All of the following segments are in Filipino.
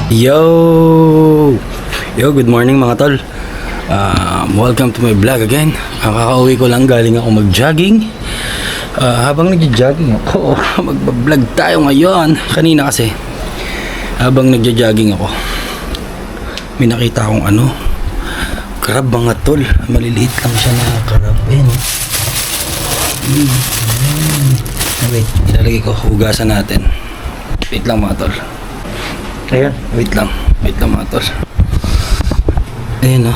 Yo! Yo, good morning mga tol. Welcome to my vlog again. Kakauwi ko lang, galing ako mag-jogging. Habang nag-jogging ako, mag-vlog tayo ngayon. Kanina kasi, habang nag-jogging ako, may nakita akong crab mga tol. Maliliit lang siya na crab. Wait, ilalagay ko, hugasan natin. Wait lang mga tol. Ayan, wait lang mga tol. Ayan Ayan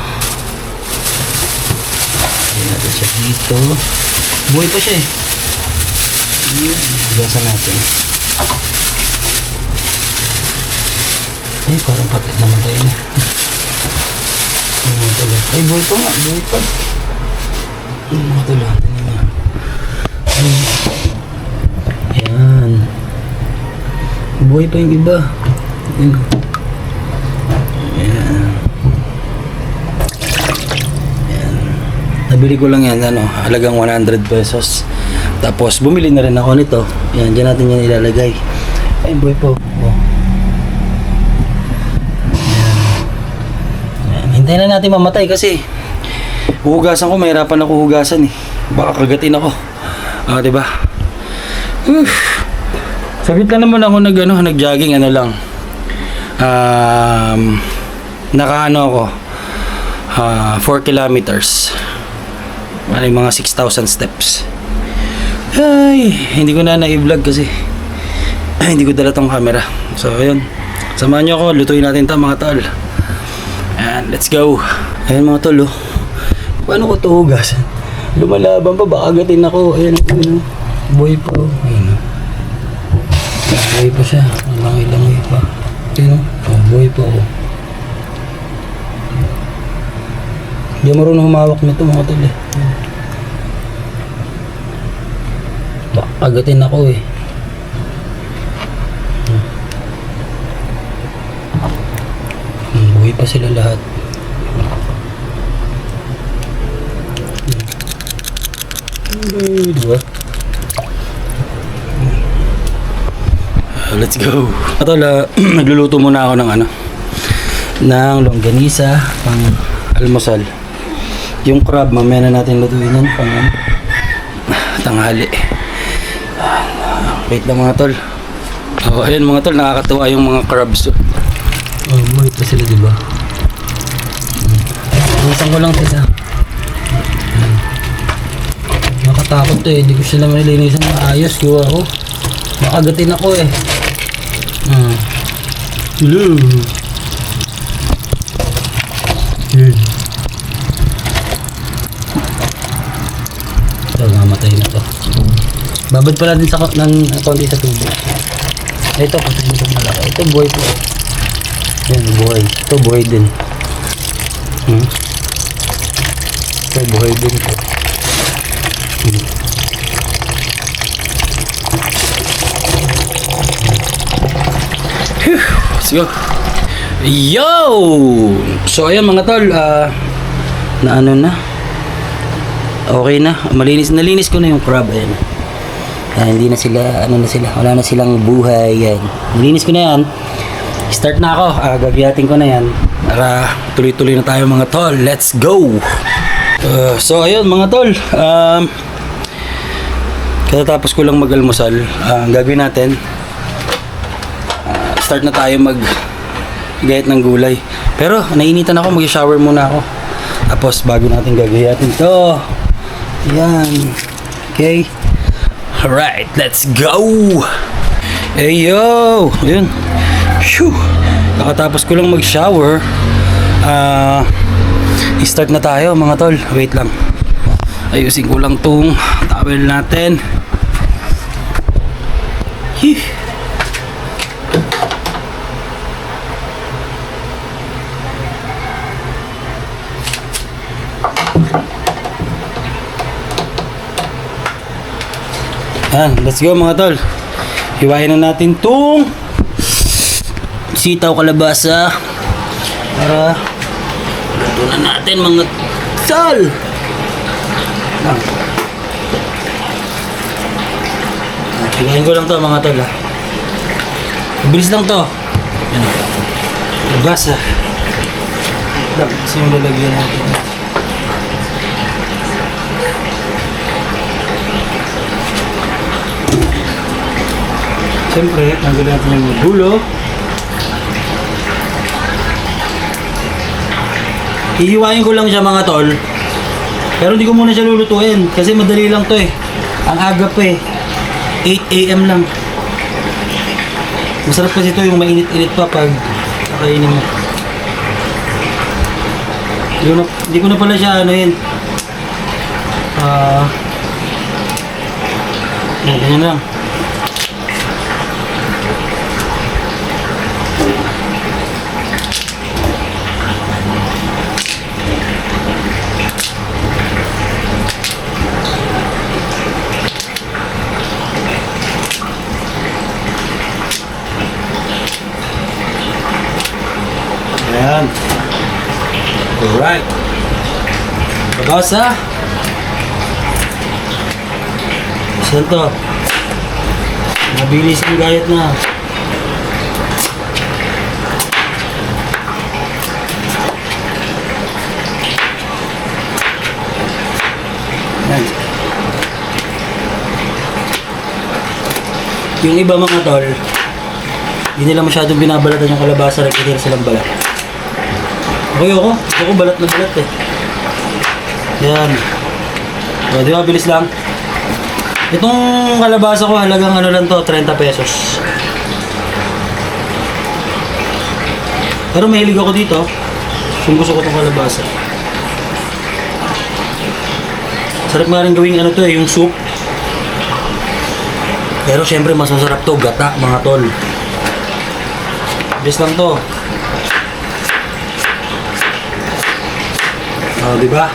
natin siya dito. Buhay pa siya Hugasan natin. Ay, parang patit naman tayo na. Ay, buhay pa nga, buhay pa. Mga tol, ayan. Buhay pa yung iba. Ayan. Nabili ko lang yan, halagang 100 pesos. Tapos, bumili na rin ako nito. Yan, dyan natin yan ilalagay. Ay, buhay po. Yan. Hintayin na natin mamatay kasi hugasan ko, mahirapan ako hugasan Baka kagatin ako. Diba? Saglit lang naman ako nag-jogging, lang. Ako 4 kilometers. May mga 6,000 steps. Ay, hindi ko na i-vlog kasi hindi ko dala tong camera. So, ayun. Samahan nyo ako, lutuin natin ito mga tol. And let's go. Ayun mga tol, paano ko ito hugasan? Lumalaban pa, baka agatin ako. Ayun, buhay pa. Ayun. Buhay pa siya. Langoy pa. Ayun, buhay pa ako. Hindi marunong humawak nito mga tol Baka agatin ako Buhay pa sila lahat. Diba? Let's go. Tol, nagluluto muna ako ng longganisa pang almusal. Yung crab, mamaya na natin lutuin yan pang tanghali. Wait lang mga tol. Ayan mga tol, nakakatuwa yung mga crabs. Buhay pa sila, diba? Linisan ko lang sila. Nakatakot hindi ko sila malilinisan na ayos. Kuha ako. Makagatin ako Hello. Ito, mamatay na to. Babad pala din ng konti sa tubig. Ito, kasi dito malaki. Ito, buhay po. Yan, buhay. Ito, buhay din. Ito, buhay din po. Let's go. Yo! So, ayan mga tol. Okay na. Nalinis ko na yung crab. Ayan. Hindi na sila, wala na silang buhay. Yan. Nalinis ko na yan. Start na ako. Gagiyatin ko na yan. Para tuloy-tuloy na tayo mga tol. Let's go! So ayun mga tol. Katatapos ko lang mag-almusal. Ang gagawin natin, start na tayo mag-gayat ng gulay. Pero nainitan ako, mag-shower muna ako. Tapos bago natin gagayatin to. Yan. Okay. Alright, let's go! Hey yo! Ayun. Phew! Nakatapos ko lang mag-shower. I-start na tayo mga tol. Wait lang. Ayusin ko lang tong towel natin. Yan, let's go mga tol. Hiwain na natin tong sitaw kalabasa para luto na natin mga tol. Hilahin ko lang to mga tol ha. Bilis lang to. Yan. Basa. Kasi yung lalagyan natin. Siyempre, tanggalin natin yung gulo. Hihiwain ko lang siya mga tol. Pero hindi ko muna siya lulutuin. Kasi madali lang to eh. Ang aga pa eh. 8 AM lang. Masarap kasi ito yung mainit-init pa pag kakainin mo. Hindi ko na pala siya ano yun. Ganyan lang. Ayan. Alright. Pagkasa. Saan to? Mabilis yung gayat na. Ayan. Yung iba mga tol, hindi nila masyadong binabalatan yung kalabasa, nagtitira silang balat. Okay ako. Gusto ko balat na balat eh. Yan. O, di ba? Bilis lang. Itong kalabasa ko halagang ano lang to, 30 pesos. Pero mahilig ako dito. Kung gusto ko itong kalabasa. Sarap nga rin gawing ano to eh, yung soup. Pero syempre mas masarap to, gata mga tol. Bilis lang to. Oh, di ba?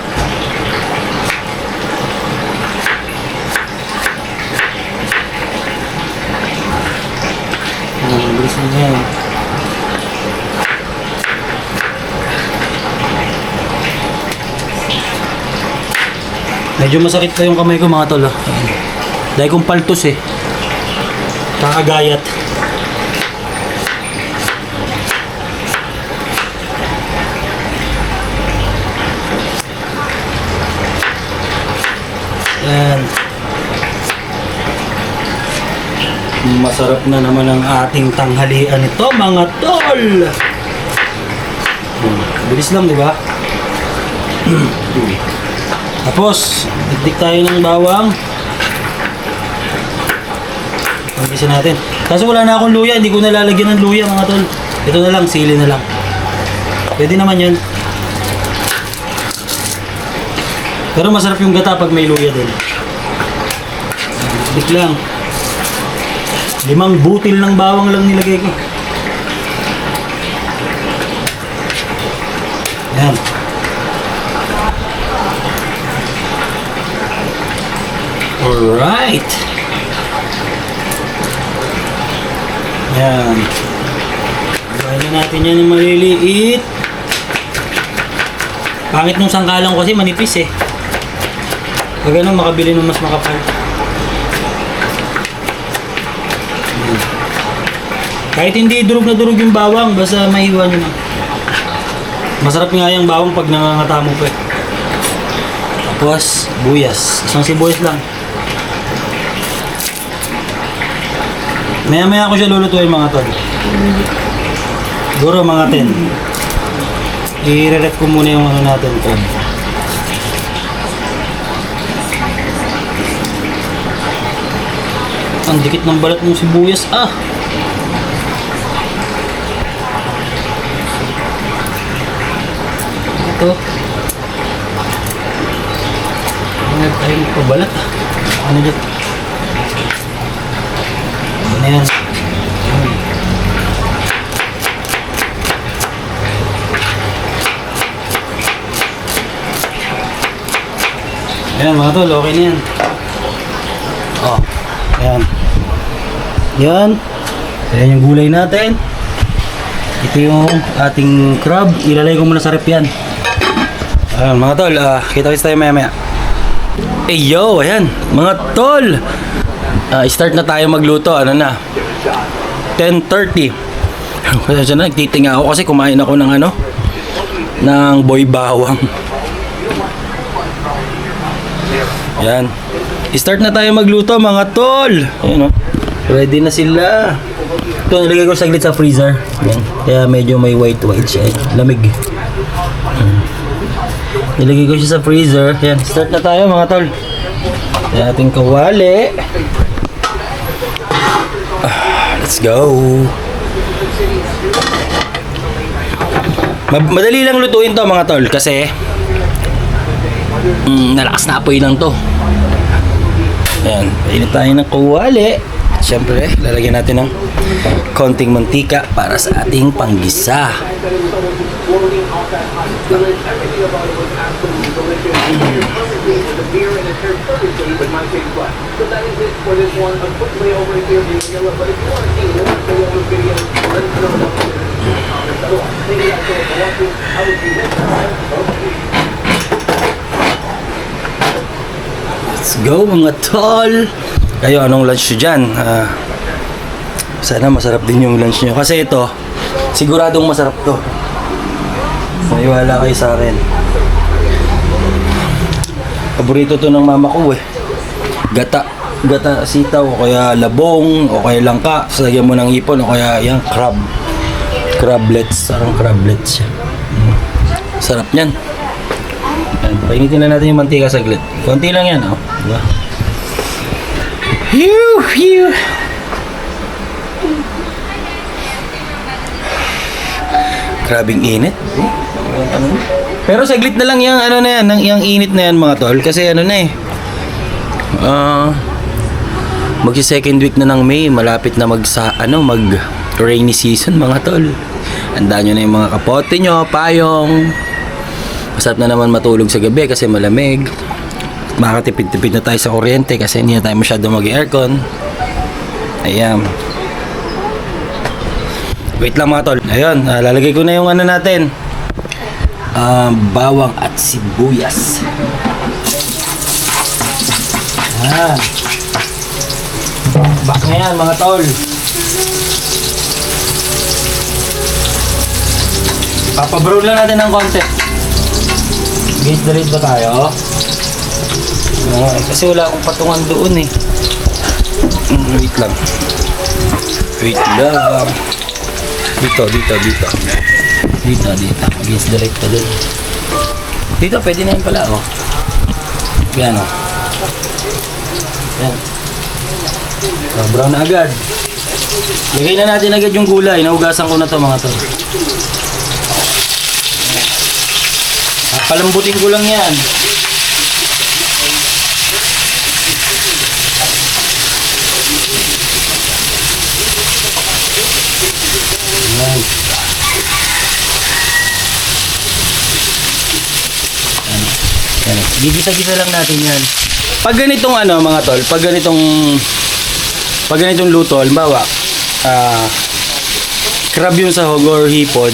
Bilis na yan. Medyo masakit pa yung kamay ko mga tol. Dahil kong paltos eh. Kakagayat. Yan. Masarap na naman ang ating tanghalian ito mga tol. Bilis lang, di ba? Tapos, dikdik tayo ng bawang. Pagkisa natin. Kaso wala na akong luya, hindi ko nalalagyan ng luya mga tol. Ito na lang, sili na lang. Pwede naman yun. Pero masarap yung gata pag may luya din. Dik lang. 5 butil ng bawang lang nilagay ko. Yan. Alright. Yan. Gawin na natin yan yung maliliit. Pangit nung sangkalang kasi manipis eh. Pag ano, makabili ng mas makapal. Kahit hindi durog na durog yung bawang, basta maiwan nyo na. Masarap nga yung bawang pag nangangata mo pa eh. Tapos, buyas. Isang sibuyas lang. Maya-maya ko siya lulutuin mga tol. Siguro mga 10. I-re-ref ko muna yung ano natin. Ang dikit ng balat ng sibuyas. Ah! Ito. Ang tayong pabalat. Ano dito? Ano yan? Ayan mga tol, okay na yan. Oh, ayan. Yan. Ayan yung gulay natin. Ito yung ating crab. Ilalagay ko muna sa rep yan. Ayan mga tol, kita-kits tayo maya maya. Eh yo, ayan mga tol. Start na tayo magluto. Ano na? 10:30. Kasi na, nagtitinga ako kasi kumain ako ng ano, ng boy bawang. Yan. Start na tayo magluto mga tol. Ayan o. Ready na sila. Ito, nilagay ko saglit sa freezer. Yan. Kaya medyo may white siya. Lamig. Nilagay ko siya sa freezer. Yan. Start na tayo mga tol. Kaya ating kawali. Let's go. Madali lang lutuin to mga tol kasi nalakas na apoy lang to. Ayan, painit tayo ng kawali. Siyempre, lalagyan natin ng konting mantika para sa ating panggisa. Let's go mga tol. Kayo, anong lunch nyo dyan? Sana masarap din yung lunch nyo. Kasi ito, siguradong masarap to. Maniwala kayo sa akin. Paborito to ng mama ko eh. Gata sitaw, o kaya labong, o kaya langka. Lagyan mo ng ipon, o kaya yung crablets. Sarang crablets siya. Sarap yan. Painitin na natin yung mantika saglit. Konti lang yan, oh. Diba? Phew! Grabing init. Pero saglit na lang yung ano na yan, yung init na yan mga tol. Kasi ano na eh. Magsi-second week na ng May, malapit na mag rainy season mga tol. Handa nyo na yung mga kapote nyo, payong. Masarap na naman matulog sa gabi kasi malamig. Makakatipid-tipid na tayo sa kuryente kasi hindi na tayo masyado mag-aircon. Ayan. Wait lang mga tol. Ayun, lalagay ko na yung ano natin. Bawang at sibuyas. Ayan. Bak na yan mga tol. Papabrown lang natin ng konti. Gate ba tayo? Kasi wala akong patungan doon eh. Wait lang. Dito. Against the light pa doon. Dito, pwede na yun pala, oh. Yan, oh. Yan. Brown na agad. Lagay na natin agad yung gulay. Nahugasan ko na to mga to. Palambutin ko lang yan. Yan. Yan. Gigisa-gisa lang natin yan. Pag ganitong ano mga tol, pag ganitong luto, halimbawa, crab yung sahog or hipon,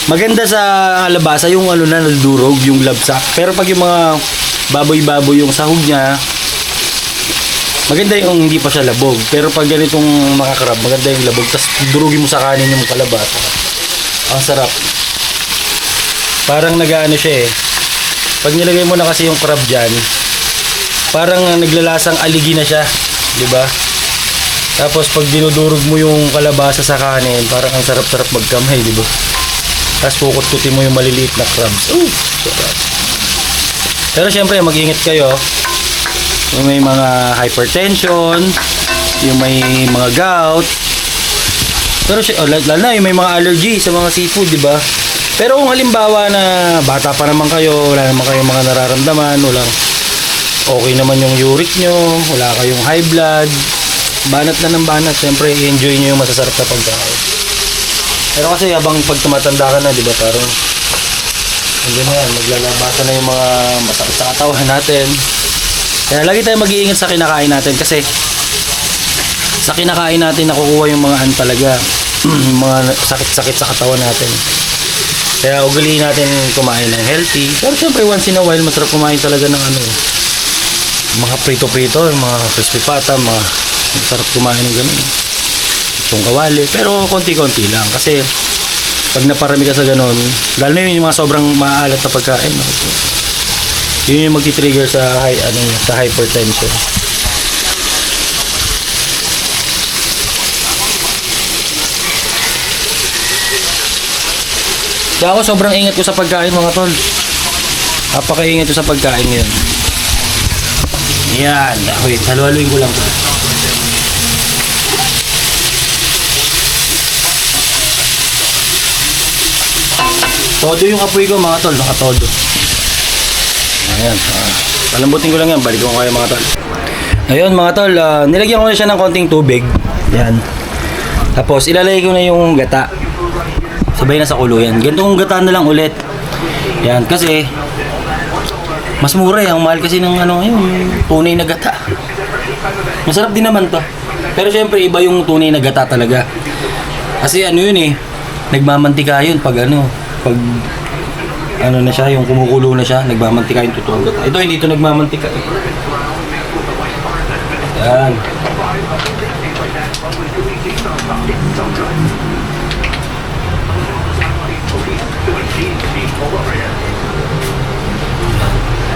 maganda sa kalabasa yung ano na nadurog, yung labsak. Pero pag yung mga baboy-baboy yung sahog niya, maganda yung hindi pa siya labog. Pero pag ganitong makakrab, maganda yung labog. Tapos durugin mo sa kanin yung kalabasa. Ang sarap. Parang nag-ano siya eh. Pag nilagay mo na kasi yung crab dyan, parang naglalasang aligi na siya. Diba? Tapos pag dinudurog mo yung kalabasa sa kanin, parang ang sarap-sarap magkamay, diba? Tapos kukut-kutin mo yung maliliit na crabs. Sarap. Pero syempre, mag-ingat kayo. Yung may mga hypertension, yung may mga gout. Pero lalo na yung may mga allergy sa mga seafood, di ba? Pero kung halimbawa na bata pa naman kayo, wala naman kayong mga nararamdaman, okay naman yung uric nyo, wala kayong high blood, banat na ng banat, syempre i-enjoy nyo yung masasarap na pagkain. Pero kasi habang pag tumatanda ka na, di ba, parang hindi na yan, maglalabasa na yung mga masakit sa katawan natin. Kaya lagi tayo mag-iingat sa kinakain natin kasi sa kinakain natin nakukuha yung mga talaga mga sakit-sakit sa katawan natin. Kaya ugaliin natin kumain ng healthy. Pero syempre once in a while masarap kumain talaga ng mga prito-prito, mga crispy pata, masarap kumain ng ganun. itong kawali. Pero konti-konti lang kasi pag naparami ka sa ganon, lalo na yung mga sobrang maalat na pagkain, no? Yun yung magti-trigger sa sa hypertension. Kaya ako sobrang ingat ko sa pagkain, mga tol. Napaka-ingat ko sa pagkain ngayon. Yan. Wait, halu-haluin ko lang. Todo yung apoy ko, mga tol. Nakatodo. Ayan. Palambutin ko lang yan. Balik ko kayo, mga tol. Ayun, mga tol. Nilagyan ko na siya ng konting tubig. Yan. Tapos, ilalagay ko na yung gata. Sabay na sa kulo yan. Ganitong gata na lang ulit. Yan. Kasi, mas mura eh. Ang mahal kasi ng yung tunay na gata. Masarap din naman to. Pero syempre, iba yung tunay na gata talaga. Kasi yun eh. Nagmamantika yun pag pag na siya, yung kumukulo na siya, nagmamantika yung totoong gata. Ito, hindi ito nagmamantika eh. Yan.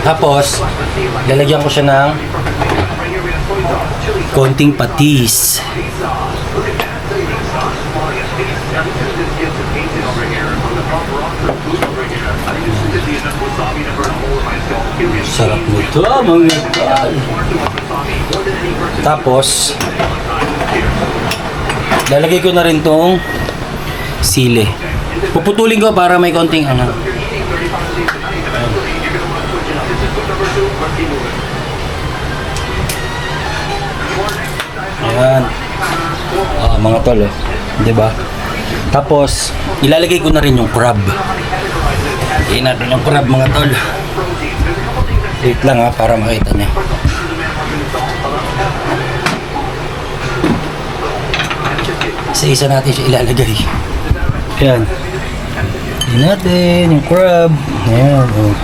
Tapos, lalagyan ko siya ng konting patis. Sarap nito, mga tol. Tapos, lalagay ko na rin tong sili. Puputulin ko para may konting Ayan. Mga tol, oh. 'Di ba? Tapos, ilalagay ko na rin yung crab. Iyan natin yung crab, mga tol. Wait lang para makita niyo. Isa-isa natin siya ilalagay. Ayan. Iyan natin yung crab. Ayan. Oh.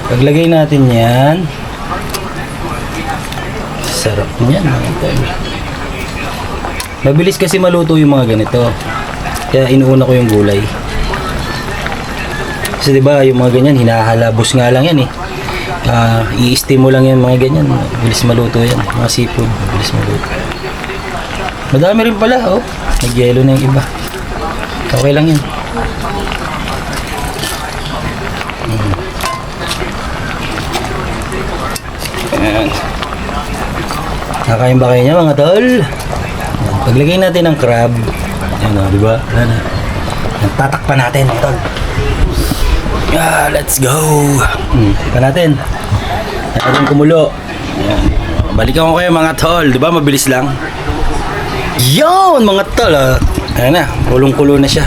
Paglagay natin yan. Sarap niyan, mga tol. Mabilis kasi maluto yung mga ganito. Kaya inuuna ko yung gulay. Kasi diba yung mga ganyan, hinahalabos nga lang yan eh. I-steam mo lang yan mga ganyan. Mabilis maluto yan. Mga seafood, mabilis maluto. Madami rin pala, oh. Nag-yelo na yung iba. Okay lang yan. Ayan. Nakain ba kayo niya, mga tol? Paglagay natin ng crab. Ayan, di ba? Tatakpan natin, tol. Let's go. Takpan natin. Natin kumulo. Ayan. Balikan ko kayo, mga tol. Di ba? Mabilis lang. Yun, mga tol. Ayan na. Kulong-kulo na siya.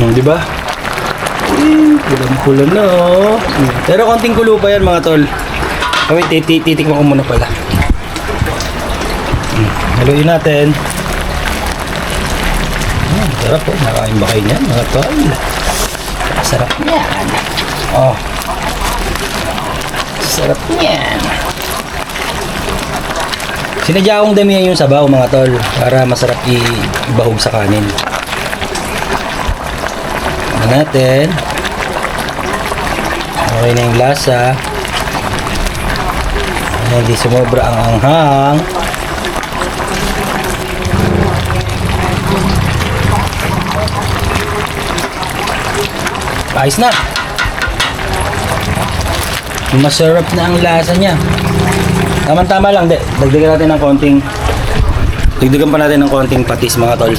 Di ba? Kulong-kulo na. Pero konting kulo pa yan, mga tol. Wait, titikman ko muna pala. Haluin natin. Sarap po. Nakain ba kayo niyan, mga tol? Sarap niyan. Oh. Sarap niyan. Sinadya akong damihan yung sabaw, mga tol, para masarap ibahog sa kanin. Ano natin? Okay na yung lasa. Hindi sumobra ang anghang. Ayos na. Masarap na ang lasa niya. Tama-tama lang. Dagdagan natin ng konting. Dagdagan pa natin ng konting patis, mga tol.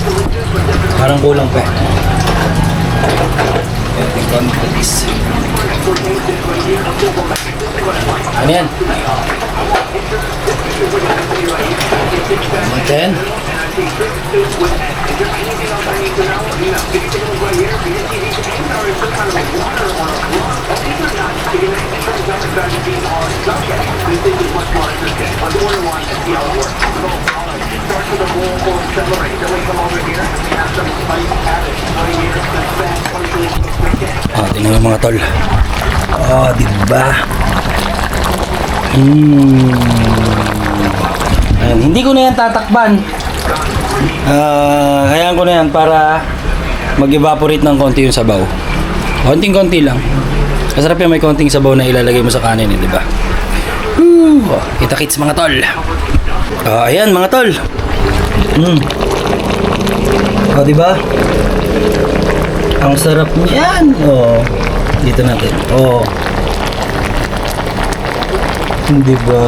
Parang kulang pa. Konting patis. Ano yan? And then, tingnan mo, mga tol. Diba? Ayan, hindi ko na yan tatakpan. Hayaan ko na yan para mag-evaporate ng konti yung sabaw. Konting-konti lang. Masarap yan, may konting sabaw na ilalagay mo sa kanin, di ba? Kita-kits mga tol. Ayan mga tol. Di ba? Ang sarap niyan. Dito natin. Di ba?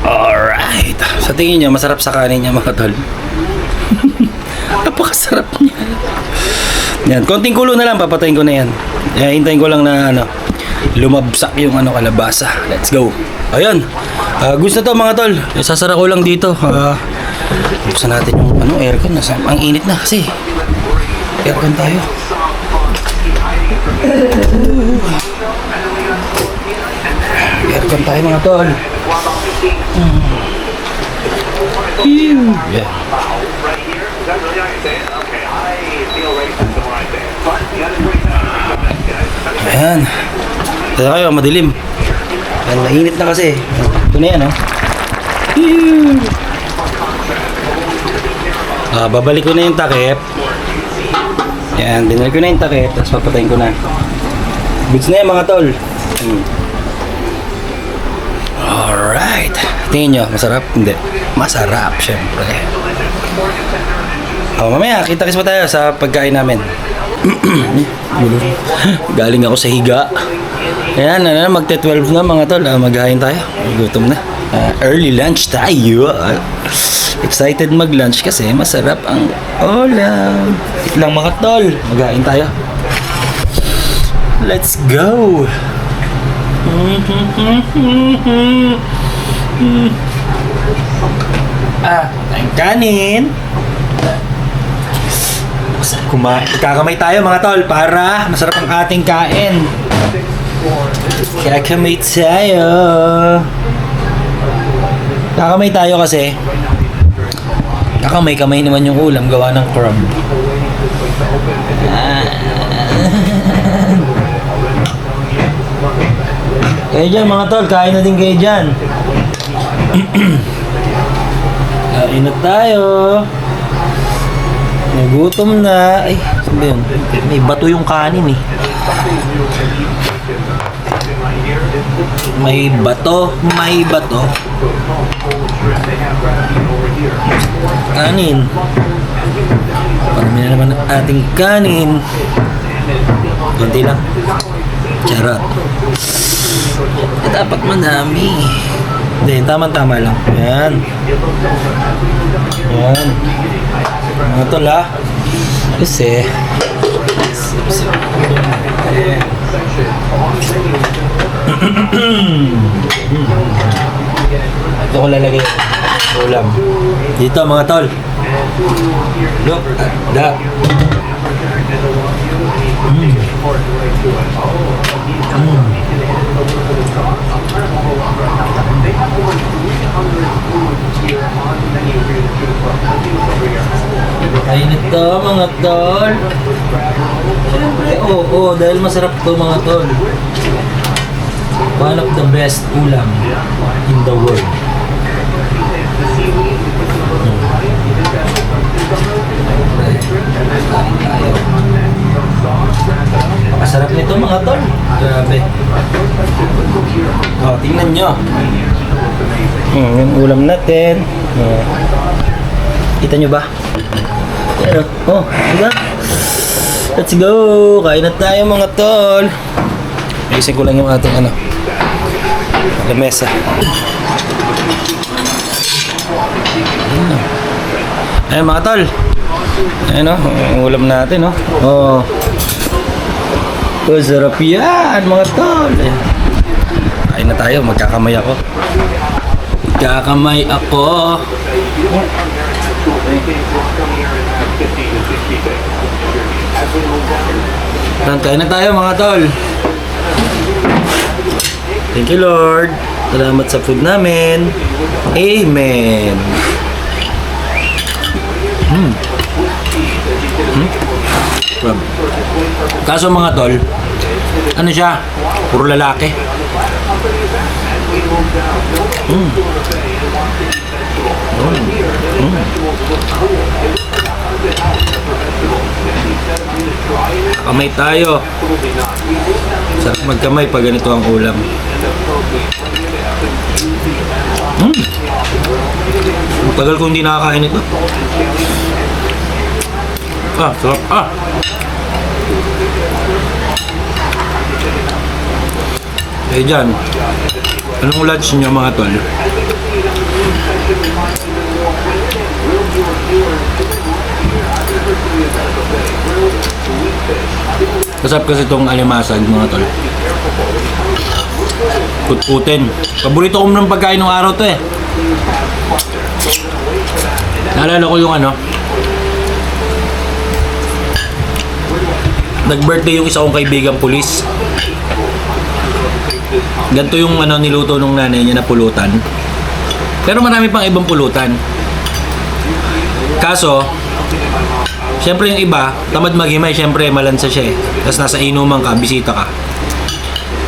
Alright. Sa tingin nyo, masarap sa kanin niya mga tol. Napakasarap niya. Yan, konting kulo na lang, papatayin ko na yan. Hintayin ko lang na lumabsak yung kalabasa. Let's go. Ayun. Gusto to mga tol. Sasara ko lang dito. Buksan natin yung aircon. Ang init na kasi. Aircon tayo. Aircon tayo mga tol. Yeah. Ayan. Kaya kayo, madilim. Ayan, mainit na kasi. Ito na yan, babalik ko na yung takip. Ayan, dinala ko na yung takip. Tapos papatayin ko na. Goods na yan, mga tol. Alright. Tingin nyo, masarap? Hindi. Masarap, syempre. Mamaya, kita-kits pa tayo sa pagkain namin. Galing ako sa higa. Ayan, magte-12 na mga tol. Maghain tayo. Gutom na. Early lunch tayo. Excited mag-lunch kasi masarap ang ulam. Ito lang mga tol. Maghain tayo. Let's go. Tayong kanin. Kakamay tayo mga tol para masarap ang ating kain. Kakamay tayo. Kakamay tayo kasi kakamay-kamay naman yung ulam gawa ng crab. Kayo dyan mga tol, kain na din kayo dyan. Kain na tayo. Nagutom na. Ay, sabi yun. May bato yung kanin eh. May bato. May bato. Kanin. Parami na naman ang ating kanin. Kunti lang. Charot. Dapat madami. Hindi, tama-tama lang. Yan. Yan. Mga tol ha. Kasi ito ko lalagay ulam. Dito mga tol. Look at that. Ayun ito mga tol. Siyempre, dahil masarap ito mga tol. One of the best ulam in the world. Masarap nito mga tol. Grabe. Tingnan nyo. Yung ulam natin. Kita nyo ba? Pero, diba? Let's go! Kain na tayo mga tol. Ayusin ko lang yung ating lamesa. Ayan mga tol. Ayan yung ulam natin sarap yan mga tol. Ayan. Kain na tayo, magkakamay ako. Magkakamay ako. Kain na tayo mga tol. Thank you Lord. Salamat sa food namin. Amen. Kaso mga tol, ano siya? Puro lalaki. Kamay tayo. Sarap magkamay pag ganito ang ulam. Ang tagal ko hindi nakakain ito. Sarap. Eh dyan, anong lunch nyo mga tol? Masarap kasi itong alimasag mga tol. Put-putin. Paborito ko ng pagkain ng araw to eh. Naalala ko yung nag-birthday yung isa kong kaibigang pulis. Ganito yung niluto nung nanay niya na pulutan. Pero marami pang ibang pulutan. Kaso, siyempre yung iba, tamad maghimay, siyempre malansa siya eh. Tapos nasa inuman ka, bisita ka.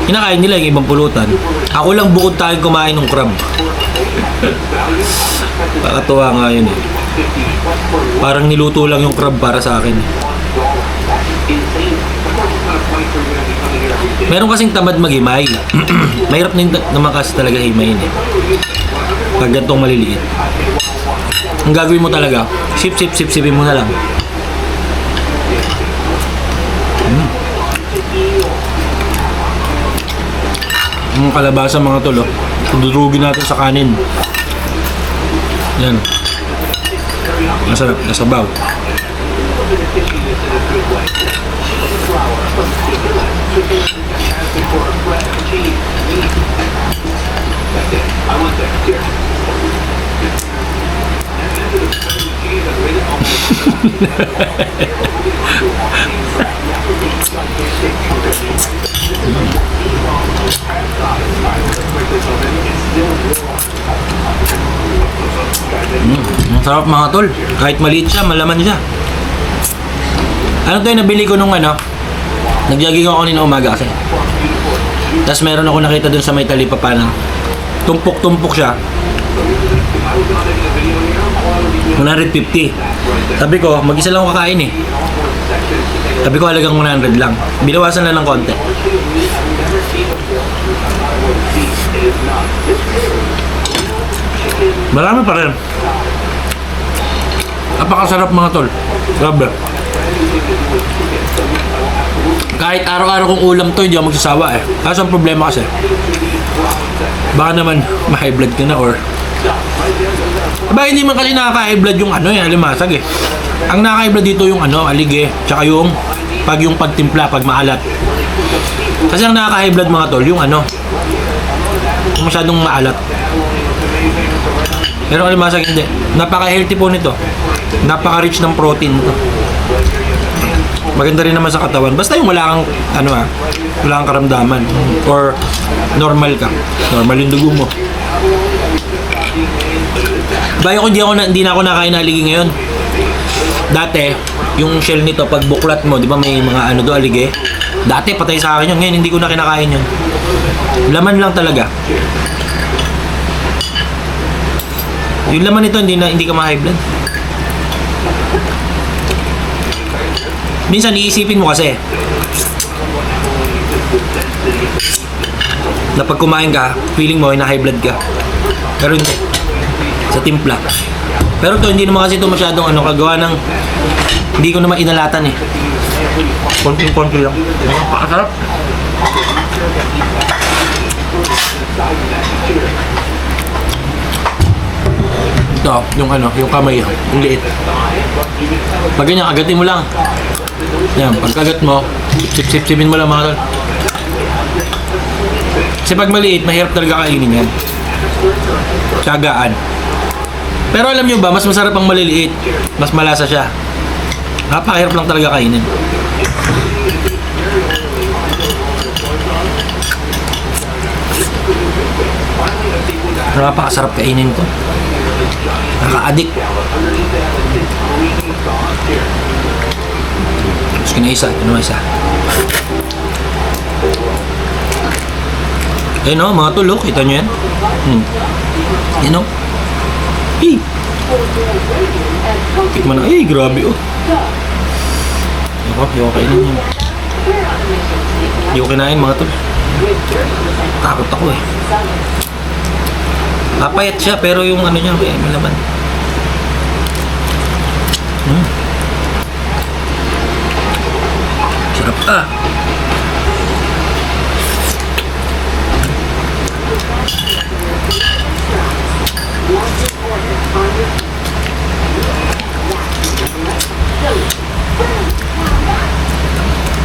Kinakain nila yung ibang pulutan. Ako lang bukod tayong kumain ng crab. Nakakatuwa nga yun eh. Parang niluto lang yung crab para sa akin. Meron kasing tamad maghimay. Mahirap naman kasi talaga himayin eh. Pag gantong maliliit. Ang gagawin mo talaga, sipin mo na lang. Ang kalabasa mga tol, durugin natin sa kanin. Yan. Masarap, nasabaw. Ang sarap mga tol. Kahit maliit siya, malaman siya. Ano to yung nabili ko nung nag-jogging ako kanina umaga kasi. Tapos meron ako nakita dun sa may talipapa na tumpok-tumpok siya. 150. Sabi ko, mag-isa lang ako kakain eh. Sabi ko halagang 100 lang. Binawasan lang ng konti. Marami pa rin. Napakasarap mga tol. Grabe. Kahit araw-araw kong ulam to, hindi ako magsasawa eh. Kaso ang problema kasi, baka naman ma-high blood ka na or ba hindi man kasi nakaka-high blood yung alimasag eh. Ang nakaka-high blood dito yung alige, tsaka yung pagtimpla, pag maalat. Kasi ang nakaka-high blood mga tol, yung yung masyadong maalat. Pero alimasag hindi. Napaka-healthy po nito. Napaka-rich ng protein ito. Maganda rin naman sa katawan. Basta yung wala kang wala kang karamdaman or normal ka. Normal yung dugo mo. Bayo ko hindi na ako nakain na aligi ngayon. Dati, yung shell nito pag buklat mo, 'di ba may mga do alige? Dati patay sa akin yun. Ngayon hindi ko na kinakain yun. Laman lang talaga. Yung laman nito hindi ka ma-high blood. Minsan iisipin mo kasi na pag kumain ka, feeling mo na high blood ka. Pero hindi. Sa timpla. Pero to hindi naman kasi ito masyadong kagawa ng hindi ko naman inalatan eh. Konting-konti lang. Napakasarap. Ito, yung kamay, yung liit. Pag ganyan, agatin mo lang. Yan, pagkagat mo, sip-sipin mo lang mga tol. Kasi pag maliit, mahirap talaga kainin yan. Tiyagaan. Pero alam nyo ba, mas masarap ang maliliit. Mas malasa siya. Napakahirap lang talaga kainin. Napakasarap kainin to. Nakaka-addict. Gusto na isa. Ito naman isa. Ayun o, mga tol, oh. Kita nyo yan? Ayun o. Hey! Tikman na. Ay, grabe oh. Ako, yung kainin yan. Hindi ko kinain mga tol. Takot ako eh. Papayat siya pero yung ano niya, may laman. Sarap ah.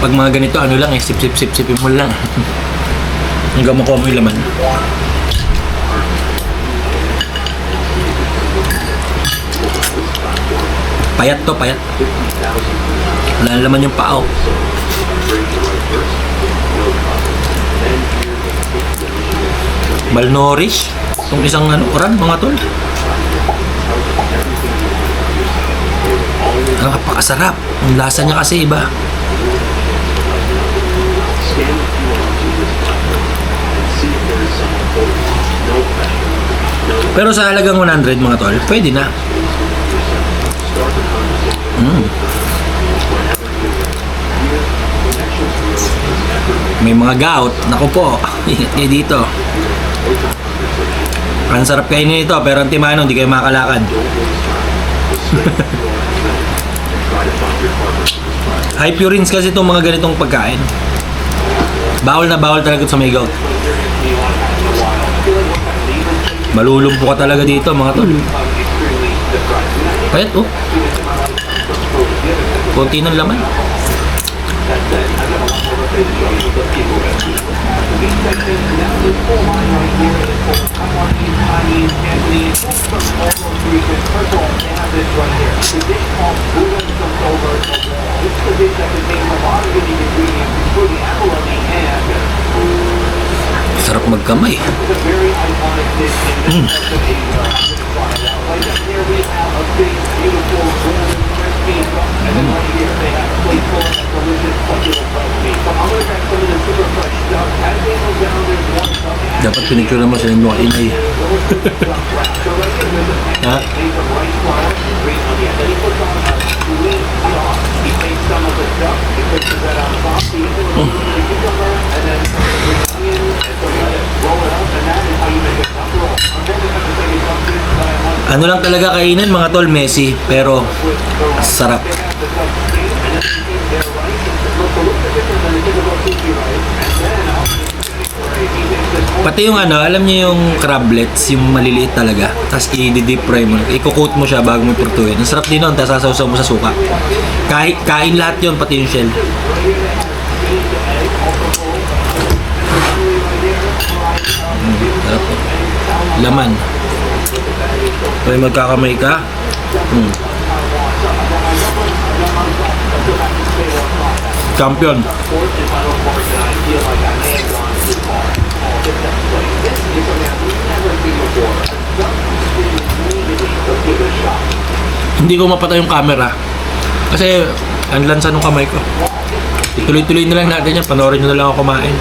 Pag mga ganito, ano lang eh, sip-sip-sip-sipin mo lang. Hanggang makuha mo yung laman. Payat to, payat. Wala na laman yung pao. Malnourished. Itong isang ano, oran, mga tol. Napakasarap. Ang lasa niya kasi iba. Pero sa halagang 100 mga tol, pwede na. May mga gout. Naku po, ingat kayo dito. Ang sarap kainin ito, pero ang timano, hindi kayo makalakad. High purines kasi itong mga ganitong pagkain. Bawal na bawal talaga sa may gout. Malulumpo ka talaga dito mga tol. Payat oh. Konti ng laman. Sarap magkamay. Dapat pinicture mo sa inyo mga inay. Ha? Ano lang talaga kainin mga tol, messy, pero sarap. Pati yung ano, alam niyo yung crablets, yung maliliit talaga. Tapos i-deep fry mo. I-coat mo siya bago mo ipurtuin. Ang sarap din nun, tapos sasaw mo sa suka. Kain lahat yun, pati yung shell. Sarap po. Laman. Kaya magkakamay ka. Champion. Hindi ko mapatay yung camera kasi ang lansa ng kamay ko. Ituloy-tuloy na lang natin yan. Panoorin nyo na lang ako kumain.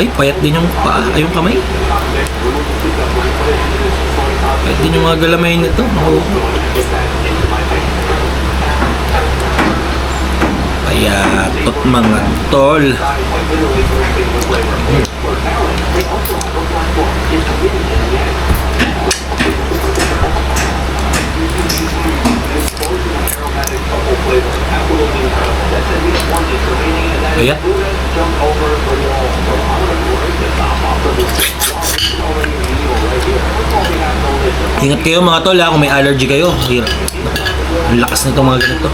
Ay, payat din yung paa, ay yung kamay. Payat din yung mga galamay nito. Payatot mga tol. Payat. Ingat kayo mga tol ha, kung may allergy kayo. Hirap. Ang lakas nito mga ganito.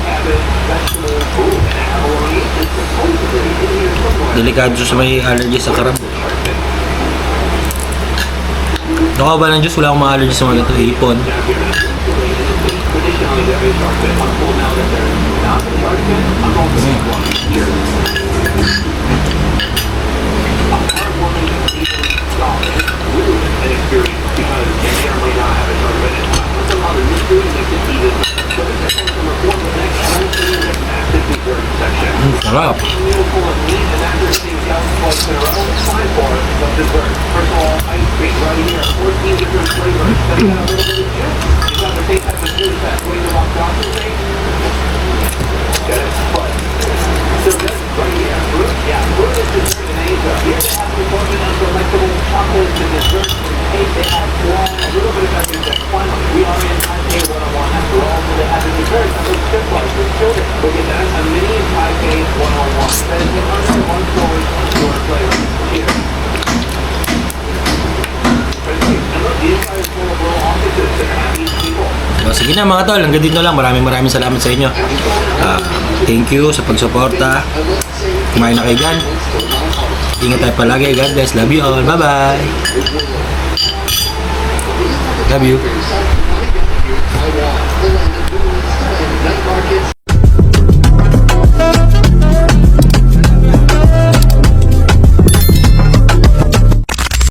Delikado sa may allergy sa karab. Naka ba ng Diyos? Wala akong mga allergy sa mga ganito. Hipon. Sarap. So, sige na mga tol, hanggang dito lang. Maraming salamat sa inyo. Thank you sa pagsuporta. Kumain na kayo dyan. Ingat tayo palagi. God bless. Love you all. Bye-bye. Love you.